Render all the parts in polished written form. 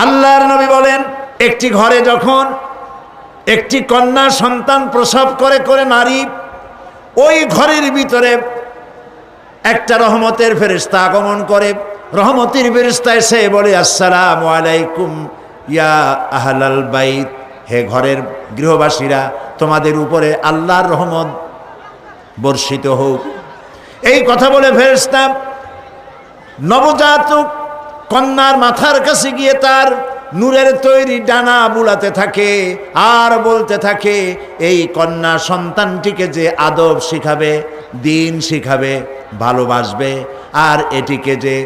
আল্লাহর নবী বলেন, একটি ঘরে যখন একটি কন্যা সন্তান প্রসব করে করে নারী, ওই ঘরের ভিতরে একটা রহমতের ফেরেশতা আগমন করে। রহমতের ফেরেশতা এসে বলে, আসসালামু আলাইকুম ইয়া আহলাল বাইত, হে ঘরের গৃহবাসীরা, তোমাদের উপরে আল্লাহর রহমত বর্ষিত হোক। এই কথা বলে ফেরেশতা নবজাতক কন্যার মাথার কাছে গিয়ে তার নূরের তৈরি ডানা বুলাতে থাকে আর বলতে থাকে, এই কন্যা সন্তানটিকে যে আদব শিখাবে, দিন শিখাবে, ভালোবাসবে, আর এটিকে যে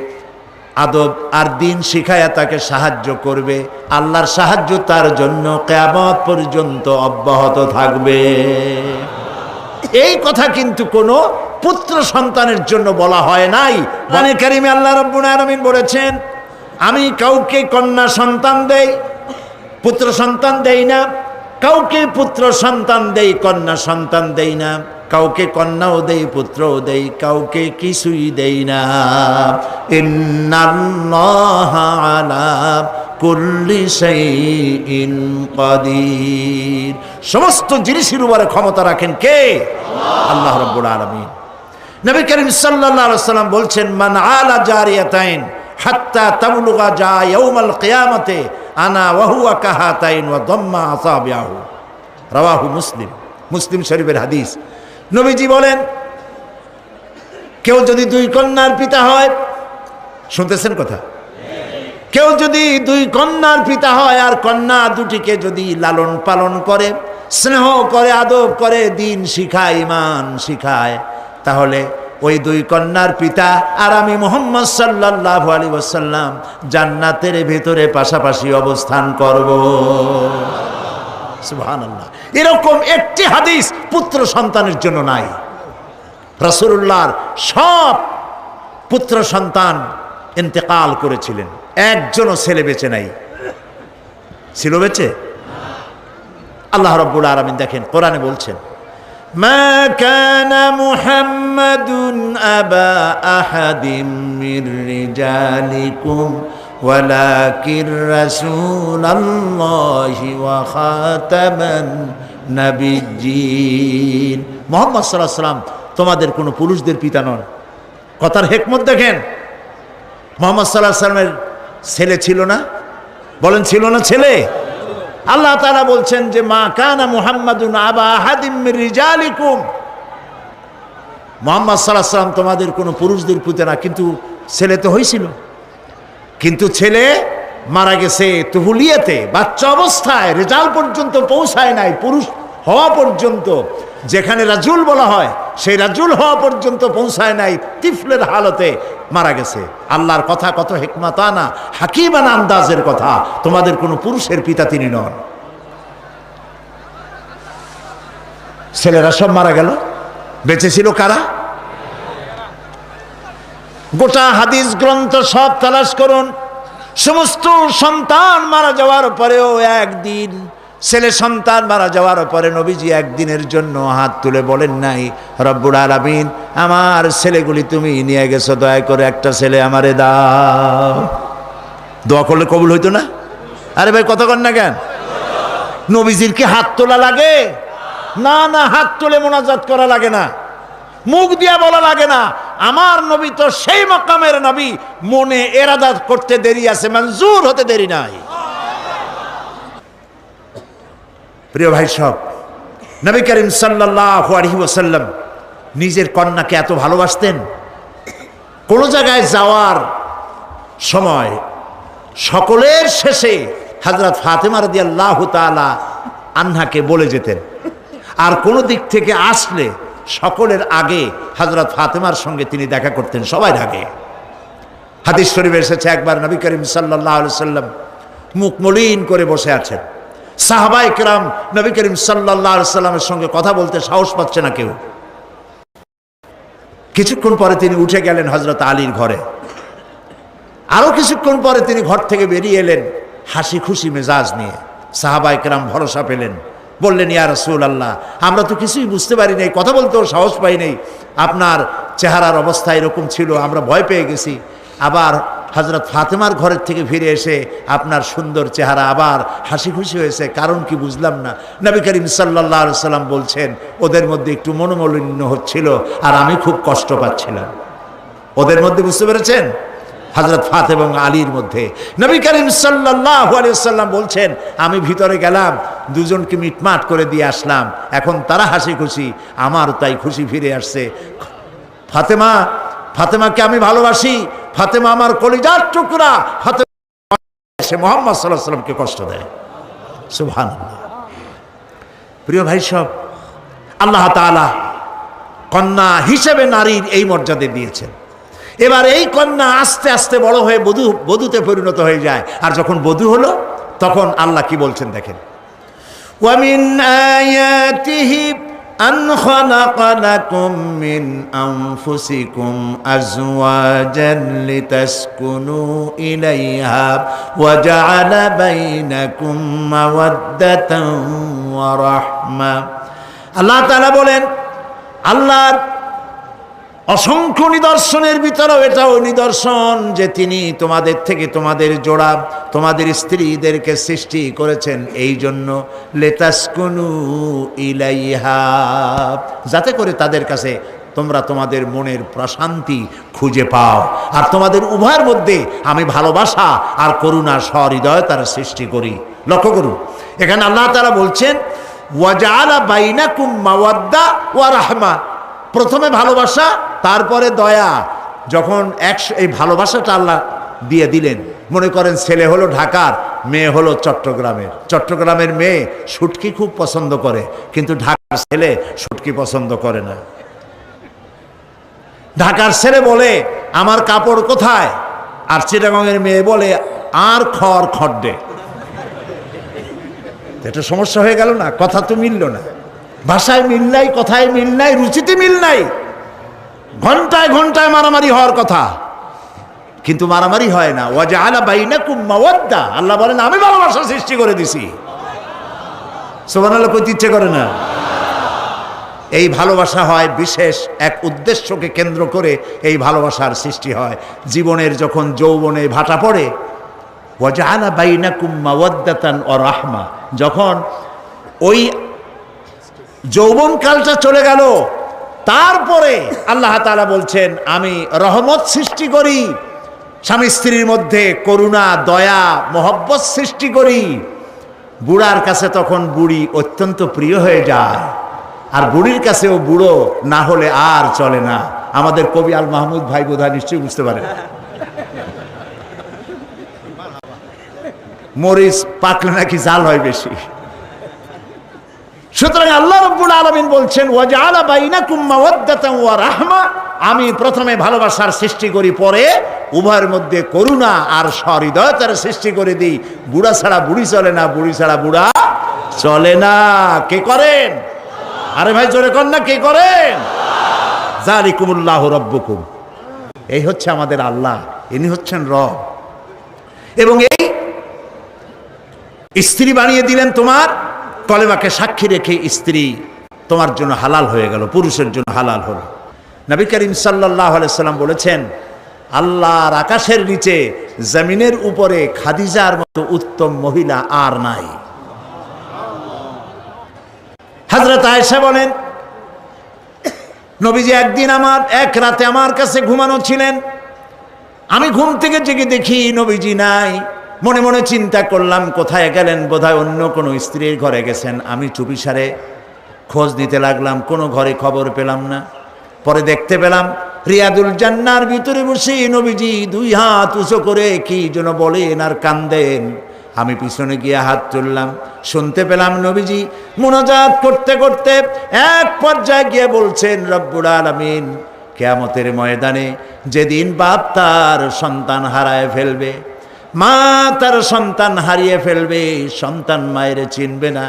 আদব আর দিন শিখায়া তাকে সাহায্য করবে, আল্লাহর সাহায্য তার জন্য কিয়ামত পর্যন্ত অব্যাহত থাকবে। এই কথা কিন্তু কোনো পুত্র সন্তানের জন্য বলা হয় নাই। কোরআনে কারিমে আল্লাহ রাব্বুল আলামিন বলেছেন, আমি কাউকে কন্যা সন্তান দেই, পুত্র সন্তান দেই না, কাউকে পুত্র সন্তান দেই, কন্যা সন্তান দেই না, কাউকে কন্যাও দেই, পুত্রও দেই, কাউকে কিছুই দেই না। ইন্নাল্লাহা আলা কুল্লি শাইইন কাদির। সমস্ত জিনিসের উপরে ক্ষমতা রাখেন কে? আল্লাহ রাব্বুল আলামিন। নবী করিম সাল্লাল্লাহু আলাইহি ওয়াসাল্লাম বলছেন, মান আলা জারিয়াতাইন হাত্তা তাবলুগা যা ইয়াউমাল কিয়ামাতে আনা ওয়া হুয়া কাহাতাইন ওয়া দাম্মা আসাবিহু। রাওয়াহু মুসলিম। মুসলিম শরীফের হাদিস। নবীজি বলেন, কেউ যদি দুই কন্যার পিতা হয়, শুনতেছেন কথা, কেউ যদি দুই কন্যার পিতা হয় আর কন্যা দুটিকে যদি লালন পালন করে, স্নেহ করে, আদব করে, দিন শিখায়, ঈমান শিখায়, তাহলে ওই দুই কন্যার পিতা আর আমি মুহাম্মদ সাল্লাল্লাহু আলাইহি ওয়াসাল্লাম জান্নাতের ভিতরে পাশাপাশি অবস্থান করব। সুবহানাল্লাহ। এরকম একটি হাদিস পুত্র সন্তানের জন্য নাই। রাসূলুল্লাহর সব পুত্র সন্তান ইন্তেকাল করেছিলেন, একজনও ছেলে বেঁচে নাই। ছিল বেঁচে? আল্লাহ রাব্বুল আলামিন দেখেন কোরআনে বলছেন, মা কানা মুহাম্মাদুন আবা আহাদিম মির রিজালিকুম ওয়ালাকির রাসূলুল্লাহি ওয়া খাতামান নাবিয়্যিন। মুহাম্মদ সাল্লাল্লাহু আলাইহি ওয়াসাল্লাম তোমাদের কোনো পুরুষদের পিতা নন। কথার হিকমত দেখেন। মুহাম্মদ সাল্লাল্লাহু আলাইহি ওয়াসাল্লামের ছেলে ছিল না? বলেন ছিল না ছেলে? আল্লাহ তাআলা বলছেন যে মা কানা মুহাম্মাদুন আবা আহাদিম মির রিজালিকুম, মুহাম্মদ সাল্লাল্লাহু আলাইহি ওয়াসাল্লাম তোমাদের কোনো পুরুষদের পিতা না, কিন্তু ছেলে তো হয়েছিল। কিন্তু ছেলে মারা গেছে তুহুলিয়াতে, বাচ্চা অবস্থায়, রেজাল পর্যন্ত পৌঁছায় নাই, পুরুষ হওয়া পর্যন্ত, যেখানে রাজুল বলা হয় সেই রাজুল হওয়া পর্যন্ত পৌঁছায় নাই, তিফলের হালতে মারা গেছে। আল্লাহর কথা কত হিকমাতানা হাকিমানা আন্দাজের কথা। তোমাদের কোনো পুরুষের পিতা তিনি নন। ছেলেরা সব মারা গেল, বেঁচে ছিল কারা? গোটা হাদিস গ্রন্থ সব তালাশ করুন, সমস্ত সন্তান মারা যাওয়ার পরেও একদিন, ছেলে সন্তান মারা যাওয়ার পরে নবীজি একদিনের জন্য হাত তুলে বলেন নাই, রব্বুল আলামিন আমার ছেলেগুলি তুমি নিয়ে গেছো, দয়া করে একটা ছেলে আমারে দাও। দোয়া করলে কবুল হইতো না? আরে ভাই কথা কন না কেন? নবীজির কি হাত তোলা লাগে? না না, হাত তুলে মোনাজাত করা লাগে না, মুখ দিয়া বলা লাগে না। আমার নবী তো সেই মাকামের নবী, মনে এরাদা করতে দেরি আছে, মঞ্জুর হতে দেরি নাই। প্রিয় ভাই সব, নবী করিম সাল্লাল্লাহু আলাইহি ওয়াসাল্লাম নিজের কন্যাকে এত ভালোবাসতেন, কোন জায়গায় যাওয়ার সময় সকলের শেষে হযরত ফাতেমা রাদিয়াল্লাহু তাআলা আনহাকে বলে যেতেন, আর কোন দিক থেকে আসলে সকলের আগে হযরত ফাতেমার সঙ্গে তিনি দেখা করতেন, সবার আগে। হাদিস শরীফে এসেছে, একবার নবী করিম সাল্লাল্লাহু আলাইহি ওয়াসাল্লাম মুখ মলিন করে বসে আছেন, সাহাবায়ে কেরাম নবী করিম সাল্লাল্লাহু আলাইহি ওয়াসাল্লামের সঙ্গে কথা বলতে সাহস পাচ্ছে না কেউ। কিছুক্ষণ পরে তিনি উঠে গেলেন হযরত আলীর ঘরে। আরো কিছুক্ষণ পরে তিনি ঘর থেকে বেরিয়ে এলেন হাসি খুশি মেজাজ নিয়ে। সাহাবায়ে কেরাম ভরসা পেলেন, বললেন, ইয়া রাসূলুল্লাহ, আমরা তো কিছুই বুঝতে পারি নাই, কথা বলতেও সাহস পাই নাই, আপনার চেহারার অবস্থা এরকম ছিল, আমরা ভয় পেয়ে গেছি। আবার হযরত ফাতেমার ঘরের থেকে ফিরে এসে আপনার সুন্দর চেহারা আবার হাসি খুশি হয়েছে, কারণ কি বুঝলাম না। নবী করিম সাল্লাল্লাহু আলাইহি সাল্লাম বলছেন ওদের মধ্যে একটু মনোমালিন্য হচ্ছিল আর আমি খুব কষ্ট পাচ্ছিলাম। ওদের মধ্যে, বুঝতে পেরেছেন, হযরত ফাতেমা এবং আলীর মধ্যে। নবী করিম সাল্লাল্লাহু আলাইহি ওয়াসাল্লাম বলছেন আমি ভিতরে গেলাম, দুজনকে মিটমাট করে দিয়ে আসলাম, এখন তারা হাসি খুশি, আমার তাই খুশি ফিরে আসছে। ফাতেমাকে আমি ভালোবাসি, ফাতেমা আমার কলিজার টুকরা। ফাতেমা সে মুহাম্মদ সাল্লাল্লাহু আলাইহি ওয়াসাল্লামকে কষ্ট দেয়। সুবহানাল্লাহ। প্রিয় ভাই সব, আল্লাহ তাআলা কন্যা হিসেবে নারীর এই মর্যাদা দিয়েছেন। এবার এই কন্যা আস্তে আস্তে বড় হয়ে বধূতে পরিণত হয়ে যায়, আর যখন বধূ হলো তখন আল্লাহ কি বলছেন দেখেন, ওয়ামিন আয়াতিহি আন খালাকা লাকুম মিন আনফুসিকুম আজওয়াজান লিতাসকুনু ইলাইহা ওয়া জাআলা বাইনাকুম মাওয়াদ্দাতান ওয়া রাহমা। আল্লাহ তাআলা বলেন, আল্লাহর অসংখ্য নিদর্শনের ভিতরেও এটাও নিদর্শন যে তিনি তোমাদের থেকে তোমাদের জোড়া, তোমাদের স্ত্রীদেরকে সৃষ্টি করেছেন এই জন্য লিতাসকুনু ইলাইহা, যাতে করে তাদের কাছে তোমরা তোমাদের মনের প্রশান্তি খুঁজে পাও, আর তোমাদের উভয়ের মধ্যে আমি ভালোবাসা আর করুণা সহৃদয়তার সৃষ্টি করি। লক্ষ্য করুন, এখানে আল্লাহ তাআলা বলছেন ওয়া জাআলা বাইনাকুম মাওয়াদ্দা ওয়া রাহমা। প্রথমে ভালোবাসা, তারপরে দয়া। যখন এই ভালোবাসাটা আল্লাহ দিয়ে দিলেন, মনে করেন ছেলে হলো ঢাকার, মেয়ে হলো চট্টগ্রামের। চট্টগ্রামের মেয়ে শুটকি খুব পছন্দ করে, কিন্তু ঢাকার ছেলে শুটকি পছন্দ করে না। ঢাকার ছেলে বলে আমার কাপড় কোথায়, আর চিটাগাংয়ের মেয়ে বলে আর খড়-খড়ডে। এটা সমস্যা হয়ে গেল না? কথা তো মিলল না, ভাষায় মিল নাই, কথায় মিল নাই, রুচিতে মিল নাই। ঘন্টায় ঘন্টায় মারামারি হওয়ার কথা, কিন্তু মারামারি হয় না। ওয়া জাআলা বাইনাকুম মাওয়াদ্দা, আল্লাহ বলেন আমি ভালোবাসা সৃষ্টি করে দিছি। সুবহানাল্লাহ, কইতে ইচ্ছে করে না? এই ভালোবাসা হয় বিশেষ এক উদ্দেশ্যকে কেন্দ্র করে, এই ভালোবাসার সৃষ্টি হয়। জীবনের যখন যৌবনে ভাটা পড়ে, ওয়া জাআলা বাইনাকুম মাওয়াদ্দাতান ওয়া রাহমা, যখন ওই যৌবনকালটা চলে গেল, তারপরে আল্লাহ তাআলা বলছেন আমি রহমত সৃষ্টি করি, স্বামী স্ত্রীর মধ্যে করুণা, দয়া, মহব্বত সৃষ্টি করি। বুড়ার কাছে তখন বুড়ি অত্যন্ত প্রিয় হয়ে যায়, আর বুড়ির কাছেও বুড়ো না হলে আর চলে না। আমাদের কবি আল মাহমুদ ভাই বোধহয় নিশ্চয়ই বুঝতে পারেন, মরিচ পাকলে নাকি জাল হয় বেশি। সুতরাং আল্লাহ রাব্বুল আলামিন বলছেন ওয়া জাআলা বাইনাকুম মাওয়াদ্দাতান ওয়া রাহমা, আমি প্রথমে ভালোবাসার সৃষ্টি করি, পরে উভয়ের মধ্যে করুণা আর সহৃদয়তার সৃষ্টি করে দিই। বুড়া ছাড়া বুড়ি চলে না, বুড়ি ছাড়া বুড়া চলে না। কে করেন? আরে ভাই জোরে কর না, কে করেন? যালিকুমুল্লাহু রাব্বুকুম, এই হচ্ছে আমাদের আল্লাহ, ইনি হচ্ছেন রব। এবং এই স্ত্রী বানিয়ে দিলেন তোমার, কলেমাকে সাক্ষী রেখে স্ত্রী তোমার জন্য হালাল হয়ে গেল, পুরুষের জন্য হালাল হলো। নবী করিম সাল্লাল্লাহু আলাইহি সাল্লাম বলেছেন আল্লাহর আকাশের নিচে জমিনের উপরে খাদিজার মতো উত্তম মহিলা আর নাই। হযরত আয়েশা বলেন নবীজি একদিন এক রাতে আমার কাছে ঘুমানো ছিলেন, আমি ঘুম থেকে জেগে দেখি নবীজি নাই। মনে মনে চিন্তা করলাম কোথায় গেলেন, বোধহয় অন্য কোনো স্ত্রীর ঘরে গেছেন। আমি চুপিসারে খোঁজ নিতে লাগলাম, কোনো ঘরে খবর পেলাম না। পরে দেখতে পেলাম রিয়াদুল জান্নার ভিতরে বসে নবীজি দুই হাত উঁচু করে কি যেন বলেন আর কান্দেন। আমি পিছনে গিয়ে হাত তুললাম, শুনতে পেলাম নবীজি মুনাজাত করতে করতে এক পর্যায়ে গিয়ে বলছেন রব্বুল আলামিন কিয়ামতের ময়দানে যেদিন বাপ তার সন্তান হারায় ফেলবে, মা তার সন্তান হারিয়ে ফেলবে, সন্তান মায়ের চিনবে না,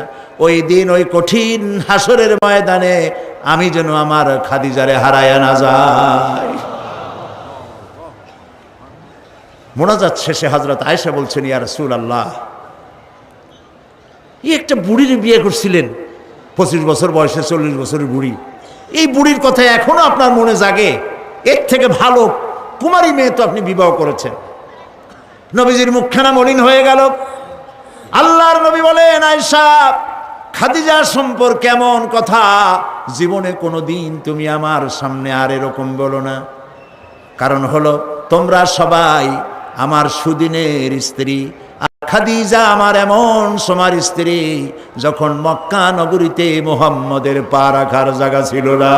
ওই দিন ওই কঠিন হাসরের ময়দানে আমি যেন আমার খাদিজারে হারায় না যাই। মোনাজাত শেষে হযরত আয়েশা বলছেন ইয়া রাসূলুল্লাহ, এই একটা বুড়ির বিয়ে করছিলেন, 25 বছর বয়সে 40 বছরের বুড়ি, এই বুড়ির কথা এখনো আপনার মনে জাগে? এর থেকে ভালো কুমারী মেয়ে তো আপনি বিবাহ করেছেন। নবীজির মুখখানা মলিন হয়ে গেল। আল্লাহর নবী বলেন, আয়েশা, খাদিজা সম্পর্কে এমন কথা জীবনে কোনোদিন তুমি আমার সামনে আর এরকম বলো না। কারণ হলো তোমরা সবাই আমার সুদিনের স্ত্রী, আর খাদিজা আমার এমন সময়ের স্ত্রী যখন মক্কা নগরীতে মুহাম্মদের পা রাখার জায়গা ছিল না।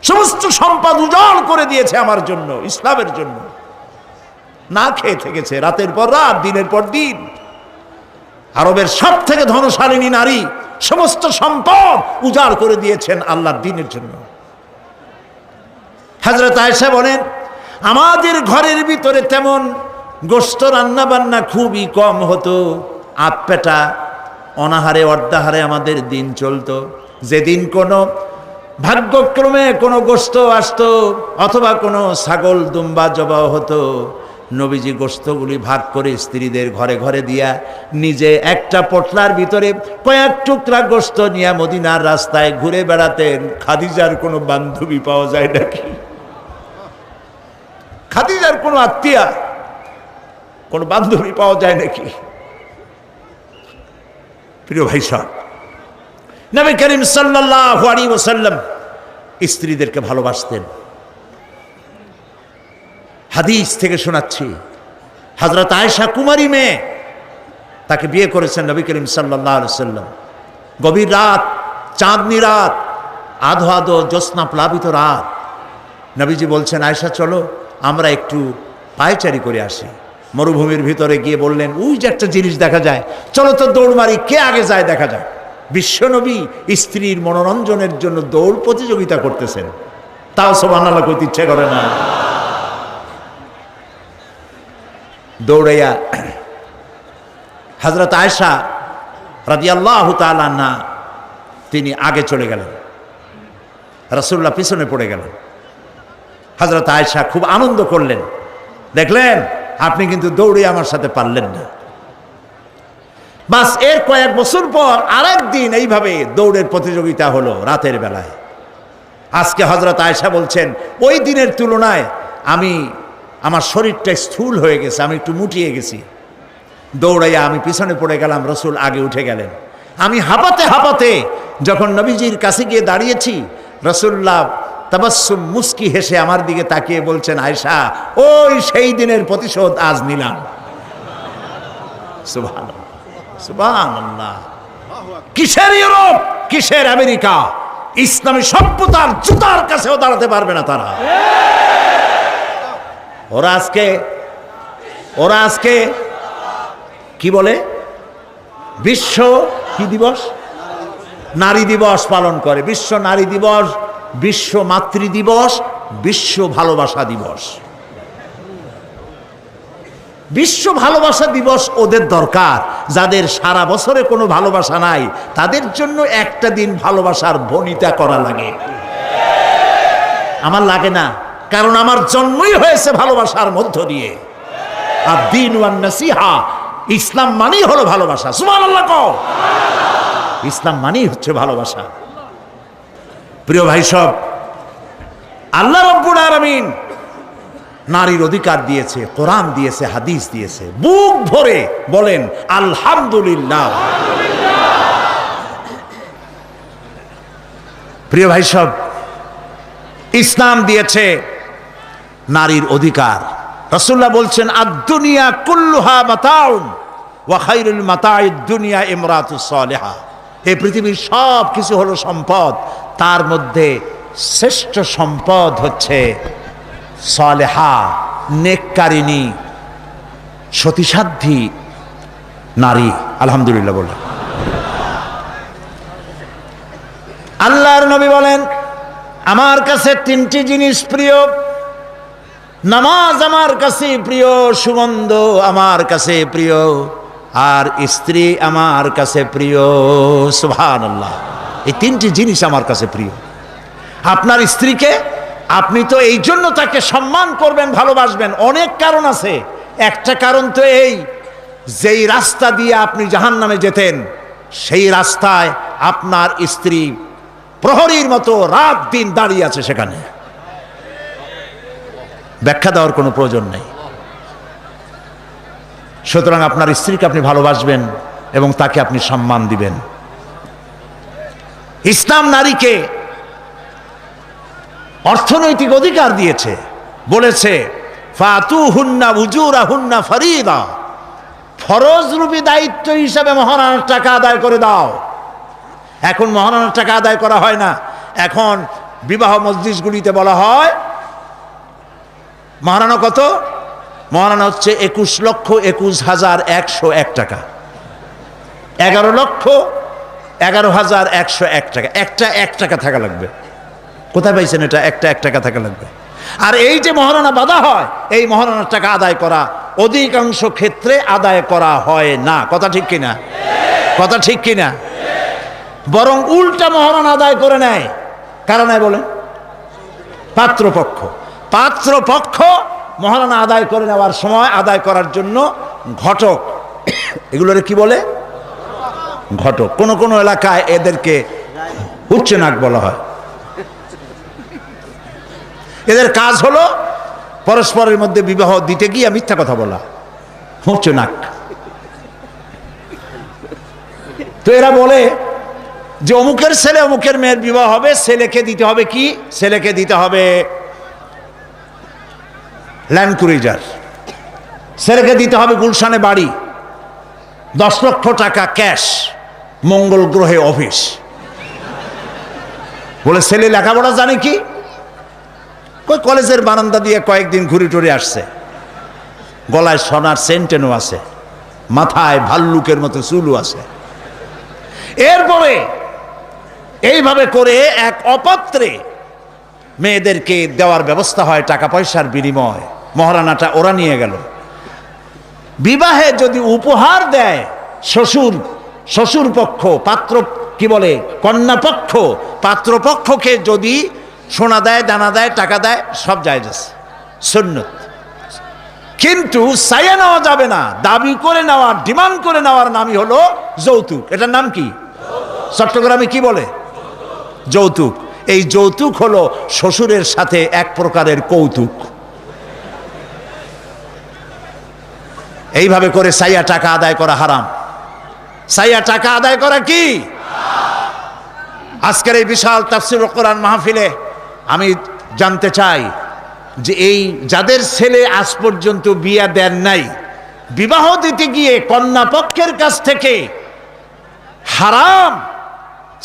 সমস্ত সম্পদ উজাড় করে দিয়েছে আমার জন্য, ইসলামের জন্য। না খেয়ে থেকেছে রাতের পর রাত, দিনের পর দিন। আরবের সব থেকে ধনশালিনী নারী, সমস্ত সম্পদ উজাড় করে দিয়েছেন আল্লাহর দ্বীনের জন্য। হযরত আয়েশা বলেন, আমাদের ঘরের ভিতরে তেমন গোশত রান্না বান্না খুবই কম হতো। আধপেটা অনাহারে অর্ধাহারে আমাদের দিন চলতো। যেদিন কোনো ভাগ্যক্রমে কোনো গোশত আসতো অথবা কোনো ছাগল দুম্বা জবাও হতো, নবীজি গোশতগুলি ভাগ করে স্ত্রীদের ঘরে ঘরে দিয়া নিজে একটা পটলার ভিতরে কয়েক টুকরা গোশত নিয়ে মদিনার রাস্তায় ঘুরে বেড়াতেন। খাদিজার কোনো বান্ধবী পাওয়া যায় নাকি? খাদিজার কোনো আত্মীয়া, কোনো বান্ধবী পাওয়া যায় নাকি? প্রিয় ভাই সাহেব, নবী করিম সাল্লাল্লাহু আলাইহি ওয়াসাল্লাম স্ত্রীদেরকে ভালোবাসতেন। হাদিস থেকে শোনাচ্ছি, হযরত আয়েশা কুমারী মেয়ে, তাকে বিয়ে করেছেন নবী করিম সাল্লাল্লাহু আলাইহি ওয়াসাল্লাম। গভীর রাত, চাঁদনি রাত, আধো আধো জ্যোৎস্না প্লাবিত রাত, নবীজি বলছেন, আয়েশা চলো আমরা একটু পায়চারি করে আসি। মরুভূমির ভিতরে গিয়ে বললেন, ওই যে একটা জিনিস দেখা যায়, চলো তো দৌড় মারি, কে আগে যায় দেখা যায়। বিশ্বনবী স্ত্রীর মনোরঞ্জনের জন্য দৌড় প্রতিযোগিতা করতেছেন, তাও সুবহানাল্লাহ কইতে ইচ্ছে করে না। দৌড়াইয়া হযরত আয়েশা রাদিয়াল্লাহু তাআলা আনহা তিনি আগে চলে গেলেন, রাসূলুল্লাহ পিছনে পড়ে গেলেন। হযরত আয়েশা খুব আনন্দ করলেন, দেখলেন আপনি কিন্তু দৌড়ে আমার সাথে পারলেন না। বাস এর কয়েক বছর পর আরেক দিন এইভাবে দৌড়ের প্রতিযোগিতা হলো রাতের বেলায়। আজকে হযরত আয়েশা বলছেন, ওই দিনের তুলনায় আমার শরীরটা স্থূল হয়ে গেছে, আমি একটু মুটিয়ে গেছি। দৌড়াইয়া আমি পিছনে পড়ে গেলাম, রাসূল আগে উঠে গেলেন। আমি হাঁপাতে হাঁপাতে যখন নবীজির কাছে গিয়ে দাঁড়িয়েছি, রাসূলুল্লাহ তাবাসসুম মুস্কি হেসে আমার দিকে তাকিয়ে বলছেন, আয়েশা, ওই সেই দিনের প্রতিশোধ আজ নিলাম। সুবহানাল্লাহ, সুবহানাল্লাহ। কিসের ইউরোপ, কিসের আমেরিকা, ইসলামী সভ্যতার জুতার কাছেও দাঁড়াতে পারবে না তারা। ওরা আজকে কি বলে, বিশ্ব কি দিবস, নারী দিবস পালন করে। বিশ্ব নারী দিবস, বিশ্ব মাতৃ দিবস, বিশ্ব ভালোবাসা দিবস। বিশ্ব ভালোবাসা দিবস ওদের দরকার, যাদের সারা বছরে কোনো ভালোবাসা নাই, তাদের জন্য একটা দিন ভালোবাসার বনিতা করা লাগে। আমার লাগে না, কারণ আমার জন্মই হয়েছে ভালোবাসার মধ্য দিয়ে। আর দ্বীন ওয়ান নাসিহা, ইসলাম মানেই হলো ভালোবাসা। সুবহানাল্লাহ কও। ইসলাম মানেই হচ্ছে ভালোবাসা। প্রিয় ভাই সব, আল্লাহ রাব্বুল আলামিন নারীর অধিকার দিয়েছে, কোরআন দিয়েছে, হাদিস দিয়েছে। বুক ভরে বলেন আলহামদুলিল্লাহ। প্রিয় ভাই সব, ইসলাম দিয়েছে নারীর অধিকার। রাসূলুল্লাহ বলছেন, আদ-দুনিয়া কুল্লুহা মাতাউন ওয়া খায়রুল মাতাঈদ দুনিয়া ইমরাতুস সালিহা। এই পৃথিবীর সব কিছু হলো সম্পদ, তার মধ্যে শ্রেষ্ঠ সম্পদ হচ্ছে সালেহা, নেককারিনী, সতীসাধ্বী নারী। আলহামদুলিল্লাহ বলে। আল্লাহর নবী বলেন, আমার কাছে তিনটি জিনিস প্রিয়। নামাজ আমার কাছে প্রিয়, সুগন্ধ আমার কাছে প্রিয়, আর স্ত্রী আমার কাছে প্রিয়। সুবহানাল্লাহ। এই তিনটি জিনিস আমার কাছে প্রিয়। আপনার স্ত্রীকে আপনি তো এই জন্য তাকে সম্মান করবেন, ভালোবাসবেন, অনেক কারণ আছে। একটা কারণ তো এই, যেই রাস্তা দিয়ে আপনি জাহান্নামে যেতেন, সেই রাস্তায় আপনার স্ত্রী প্রহরীর মতো রাত দিন দাঁড়িয়ে আছে সেখানে। ব্যাখ্যা দেওয়ার কোনো প্রয়োজন নেই। সুতরাং আপনার স্ত্রীকে আপনি ভালোবাসবেন এবং তাকে আপনি সম্মান দিবেন। ইসলাম নারীকে অর্থনৈতিক অধিকার দিয়েছে, বলেছে ফাতুহুন্না উজুরাহুন্না ফরিদা, ফরজরূপী দায়িত্ব হিসাবে মহারণার টাকা আদায় করে দাও। এখন মহারণার টাকা আদায় করা হয় না, এখন বিবাহ মজলিসগুলিতে বলা হয় মহারণা কত? মহারণা হচ্ছে 21,21,101 টাকা, 11,11,101 টাকা। একটা 1 টাকা থাকা লাগবে। কোথায় পাইছেন এটা? একটা 1 টাকা থাকা লাগবে। আর এই যে মহারণা বাঁধা হয়, এই মহারণার টাকা আদায় করা অধিকাংশ ক্ষেত্রে আদায় করা হয় না। কথা ঠিক কিনা? কথা ঠিক কিনা? বরং উল্টা মহারণা আদায় করে নেয়। কারণ বলেন পাত্রপক্ষ। পাত্রপক্ষ মহারণা আদায় করে নেওয়ার সময় আদায় করার জন্য ঘটক, এগুলোরে কি বলে? ঘটক। কোন কোন এলাকায় এদেরকে উচ্চনাক বলা হয়। এদের কাজ হলো পরস্পরের মধ্যে বিবাহ দিতে গিয়ে মিথ্যা কথা বলা, উচ্চনাক। তো এরা বলে যে অমুকের ছেলে অমুকের মেয়ের বিবাহ হবে, ছেলেকে দিতে হবে কি? ছেলেকে দিতে হবে ল্যান্ড ক্রুইজার, ছেলেকে দিতে হবে গুলশানে বাড়ি, 10 লক্ষ টাকা ক্যাশ, মঙ্গল গ্রহে অফিস। বলে ছেলে লেখাপড়া জানে কি? কই কলেজের বারান্দা দিয়ে কয়েকদিন ঘুরে টুরে আসছে, গলায় সোনার সেন্টেনও আছে, মাথায় ভাল্লুকের মতো চুলও আছে। এরপরে এইভাবে করে এক অপাত্রে মেয়েদেরকে দেওয়ার ব্যবস্থা হয় টাকা পয়সার বিনিময়। মহারানাটা ওরা নিয়ে গেল। বিবাহে যদি উপহার দেয় শ্বশুর পক্ষ, পাত্র কি বলে কন্যা পক্ষ, পাত্রপক্ষকে যদি সোনা দেয়, দানা দেয়, টাকা দেয়, সব জায়েজ আছে, সুন্নত। কিন্তু চাইয়া নেওয়া যাবে না। দাবি করে নেওয়া, ডিমান্ড করে নেওয়ার নামই হলো যৌতুক। এটার নাম কি? চট্টগ্রামে কি বলে? যৌতুক। এই যৌতুক হলো শ্বশুরের সাথে এক প্রকারের কৌতুক। এইভাবে করে চাইয়া টাকা আদায় করা হারাম। চাইয়া টাকা আদায় করা কি? আজকের এই বিশাল তাফসীরুল কোরআন মাহফিলে আমি জানতে চাই যে এই যাদের ছেলে আজ পর্যন্ত বিয়ে দেন নাই, বিবাহ দিতে গিয়ে কন্যা পক্ষের কাছ থেকে হারাম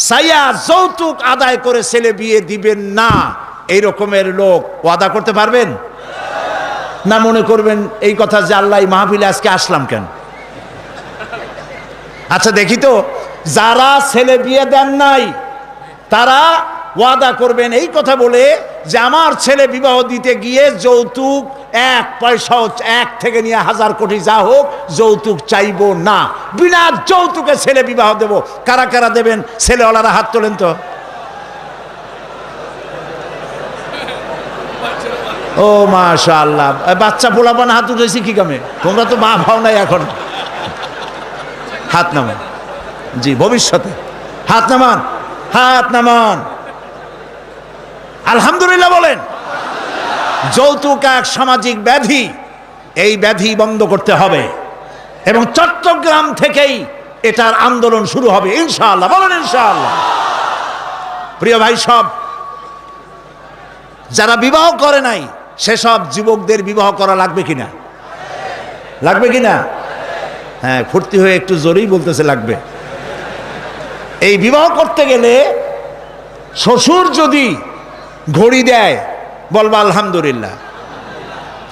চাইয়া যৌতুক আদায় করে ছেলে বিয়ে দিবেন না, এই রকমের লোক ওয়াদা করতে পারবেন না? মনে করবেন এই কথা যে আল্লাহ মাহফিলে আজকে আসলাম কেন? আচ্ছা দেখি তো, যারা ছেলে বিয়ে দেন নাই তারা ওয়াদা করবেন এই কথা বলে যে আমার ছেলে বিবাহ দিতে গিয়ে যৌতুক 1 পয়সাও, 1 থেকে নিয়ে 1000 কোটি যা হোক, যৌতুক চাইবো না, বিনা যৌতুকে ছেলে বিবাহ দেব। কারা কারা দেবেন? ছেলেওয়ালারা হাত তোলেন তো। ও মাশাআল্লাহ, বাচ্চা পোলাপান হাত উঠেছি কি কামে? তোমরা তো মা ভাও নাই এখন। হাত নামান। জি, ভবিষ্যতে হাত নামান, হাত নামান। আলহামদুলিল্লাহ বলেন। যৌতুক এক সামাজিক ব্যাধি, এই ব্যাধি বন্ধ করতে হবে এবং চট্টগ্রাম থেকেই এটার আন্দোলন শুরু হবে ইনশাআল্লাহ। বলেন ইনশাআল্লাহ। প্রিয় ভাই, সব যারা বিবাহ করে নাই সেসব যুবকদের বিবাহ করা লাগবে কিনা? লাগবে কিনা? হ্যাঁ, ফুর্তি হয়ে একটু জোরেই বলতেছে লাগবে। এই বিবাহ করতে গেলে শ্বশুর যদি ঘড়ি দেয় বলবা আলহামদুলিল্লাহ,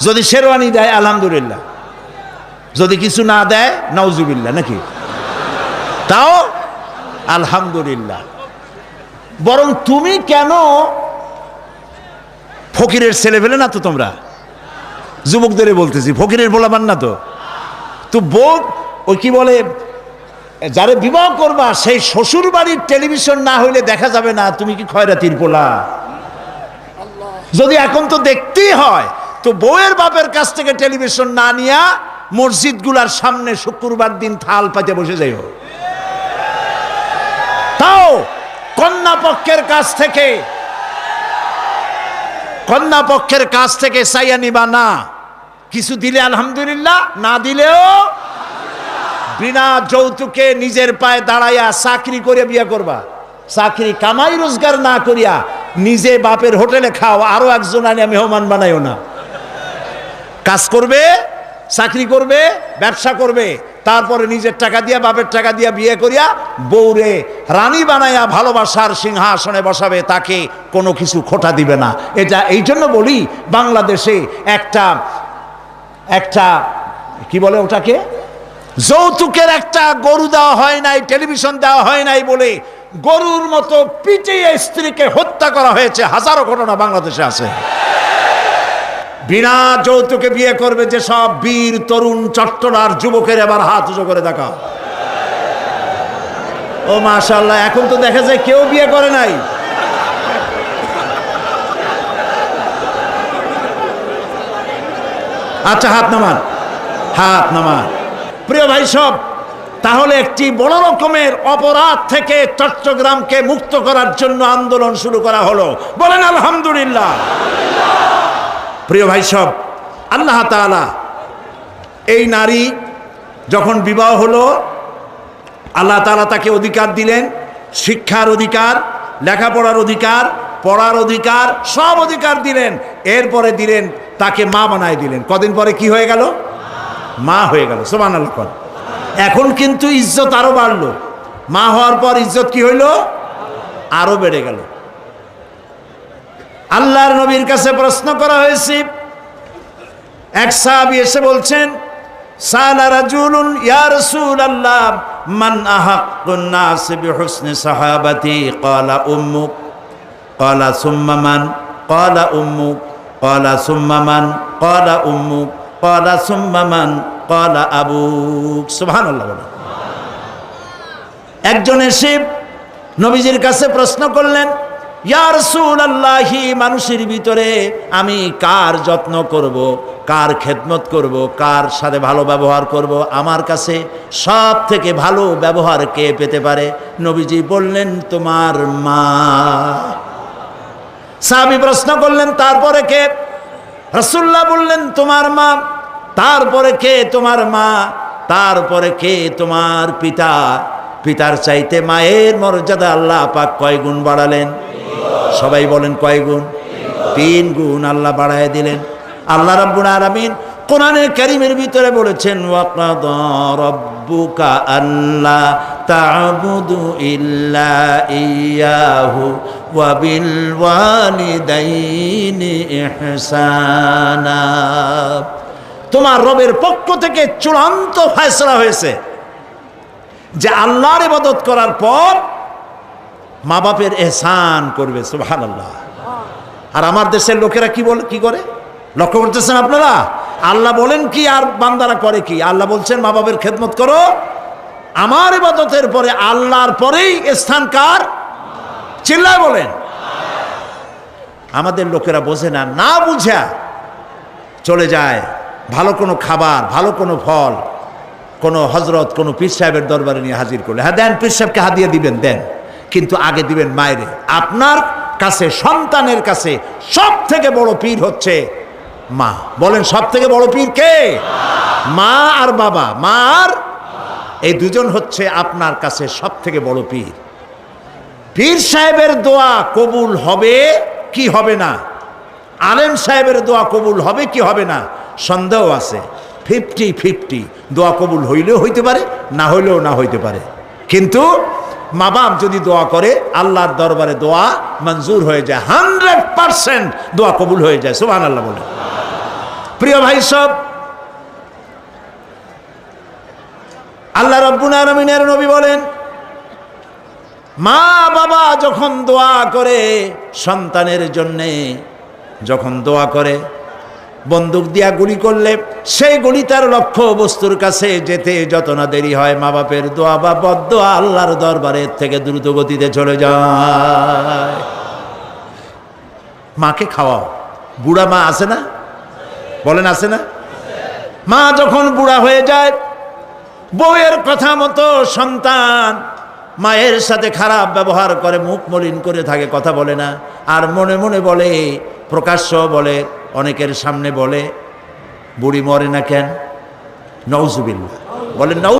যদি শেরওয়ানি দেয় আলহামদুলিল্লাহ, যদি কিছু না দেয় নাউজুবিল্লাহ, নাকি তাও আলহামদুলিল্লাহ। বরং তুমি কেন ফকিরের ছেলে পেলে না তো? তোমরা যুবকদের বলতেছি, ফকিরের বলাবার না তো। তো বউ ওই কি বলে, যারে বিবাহ করবা সেই শ্বশুর বাড়ির টেলিভিশন না হইলে দেখা যাবে না তুমি কি খয়রাতির পোলা। যদি এখন তো দেখতেই হয়, তো বউয়ের বাপের কাছ থেকে টেলিভিশন না নিয়া মসজিদগুলার সামনে শুক্রবার দিন থাল পাতে বসে যাইও। তাও কন্যা পক্ষের কাছ থেকে চাইয়া নিবা না। কিছু দিলে আলহামদুলিল্লাহ, না দিলেও বিনা যৌতুকে নিজের পায়ে দাঁড়াইয়া চাকরি করে বিয়ে করবা, চাকরি কামাই রোজগার না করিয়া নিজে বাপের হোটেলে খাও, আরো একজন আনিয়া মেহমান বানাইও না। কাজ করবে, চাকরি করবে, ব্যবসা করবে, তারপরে নিজের টাকা দিয়া বাপের টাকা দিয়া বিয়ে করিয়া বউরে রানী বানাইয়া ভালোবাসার সিংহাসনে বসাবে, তাকে কোনো কিছু খোটা দিবে না। এটা এই জন্য বলি, বাংলাদেশে একটা কি বলে ওটাকে, যৌতুকের একটা গরু দেওয়া হয় নাই, টেলিভিশন দেওয়া হয় নাই বলে গরুর মতো পিটিয়ে স্ত্রীকে হত্যা করা হয়েছে। হাজারো ঘটনা বাংলাদেশে আছে। বিনা যৌতুকে বিয়ে করবে যে সব বীর তরুণ চট্টলার যুবকের এবার হাত উঁচু করে দেখা। ও মাশাআল্লাহ, এখন তো দেখা যায় কেউ বিয়ে করে নাই। আচ্ছা, হাত নামান, হাত নামান। প্রিয় ভাই সব, তাহলে একটি বড় রকমের অপরাধ থেকে চট্টগ্রামকে মুক্ত করার জন্য আন্দোলন শুরু করা হলো। বলেন আলহামদুলিল্লাহ। প্রিয় ভাই সব, আল্লাহ তাআলা এই নারী যখন বিবাহ হলো, আল্লাহ তাআলা তাকে অধিকার দিলেন, শিক্ষার অধিকার, লেখাপড়ার অধিকার, পড়ার অধিকার, সব অধিকার দিলেন। এরপরে দিলেন তাকে মা বানায় দিলেন। কদিন পরে কি হয়ে গেল? মা হয়ে গেল। সুবহানাল্লাহ। এখন কিন্তু ইজ্জত আরো বাড়লো। মা হওয়ার পর ইজ্জত কি হইল? আরো বেড়ে গেল। আল্লাহর নবীর কাছে প্রশ্ন করা হয়েছে। এক সাহাবী এসে বলছেন, সালা রাজুলুন ইয়া রাসূলুল্লাহ মান আহাক্কুন নাস বিহুসনি সাহাবাতি ক্বালা উম্মুক ক্বালা সুম্মা মান ক্বালা উম্মুক ক্বালা সুম্মা মান ক্বালা উম্মুক ক্বালা সুম্মা মান ক্বালা আবুক। সুবহানাল্লাহ। একজন এসে নবীজির কাছে প্রশ্ন করলেন, ইয়া রাসূলুল্লাহ, মানুষের ভিতরে আমি কার যত্ন করব, কার খেদমত করব, কার সাথে ভালো ব্যবহার করব, আমার কাছে সব থেকে ভালো ব্যবহার কে পেতে পারে? নবীজি বললেন, তোমার মা। সাহাবী প্রশ্ন করলেন, তারপরে কে? রাসূলুল্লাহ বললেন, তোমার মা। তারপরে কে? তোমার মা। তারপরে কে? তোমার পিতা। পিতার চাইতে মায়ের মর্যাদা আল্লাহ পাক কয় গুণ বাড়ালেন? সবাই বলেন কয় গুণ? 3 গুণ আল্লাহ বাড়ায় দিলেন। আল্লাহ রাব্বুল আলামিন কোরআনে কারীমের ভিতরে বলেছেন, ওয়াকাদা রাব্বুকা আল্লা তা'বুদু ইল্লা ইয়াহু ওয়া বিল ওয়ালিদাইনি ইহসানা। তোমার রবের পক্ষ থেকে চূড়ান্ত ফয়সালা হয়েছে যে আল্লাহর ইবাদত করার পর মা বাপের এহসান করবে। সুবহানাল্লাহ। আর আমার দেশের লোকেরা কি বলে, কি করে? লক্ষ্য করতেছেন আপনারা? আল্লাহ বলেন কি আর বান্দারা করে কি? আল্লাহ বলছেন মা বাপের খেদমত করো। আমার ইবাদতের পরে আল্লাহর পরেই স্থান কার? চিল্লায় বলেন। আমাদের লোকেরা বোঝে না, না বুঝা চলে যায় ভালো কোনো খাবার, ভালো কোনো ফল কোনো হজরত, কোনো পীর সাহেবের দরবারে নিয়ে হাজির করলে, হ্যাঁ দেন, পীর সাহেবকে হাদিয়া দিবেন, দেন, কিন্তু আগে দিবেন মায়েরে। আপনার কাছে, সন্তানের কাছে সব থেকে বড় পীর হচ্ছে মা। বলেন সব থেকে বড় পীর কে? মা আর বাবা। মা আর এই দুজন হচ্ছে আপনার কাছে সব থেকে বড় পীর। পীর সাহেবের দোয়া কবুল হবে কি হবে না, আলেম সাহেবের দোয়া কবুল হবে কি হবে না, সন্দেহ আছে। 50-50, দোয়া কবুল হইলেও হইতে পারে, না হইলেও না হইতে পারে। কিন্তু মা বাপ যদি দোয়া করে, আল্লাহর দরবারে দোয়া মঞ্জুর হয়ে যায়। 100% দোয়া কবুল হয়ে যায়। সুবহানাল্লাহ বলে। প্রিয় ভাই সব, আল্লাহ রাব্বুল আলামিনের নবী বলেন, মা বাবা যখন দোয়া করে সন্তানের জন্যে, যখন দোয়া করে, বন্দুক দিয়া গুলি করলে সেই গুলি তার লক্ষ্য বস্তুর কাছে যেতে যত না দেরি হয়, মা বাপের দোয়া বা বদদোয়া আল্লাহর দরবারে থেকে দ্রুত গতিতে চলে যায়। মাকে খাওয়াও। বুড়া মা আছে না? বলেন আছে না? মা যখন বুড়া হয়ে যায়, বউয়ের কথা মতো সন্তান মায়ের সাথে খারাপ ব্যবহার করে, মুখ মলিন করে থাকে, কথা বলে না, আর মনে মনে বলে, প্রকাশ্য বলে, অনেকের সামনে বলে, বুড়ি মরে না কেন? নাউজুবিল্লাহ। বলেন নাউজুবিল্লাহ।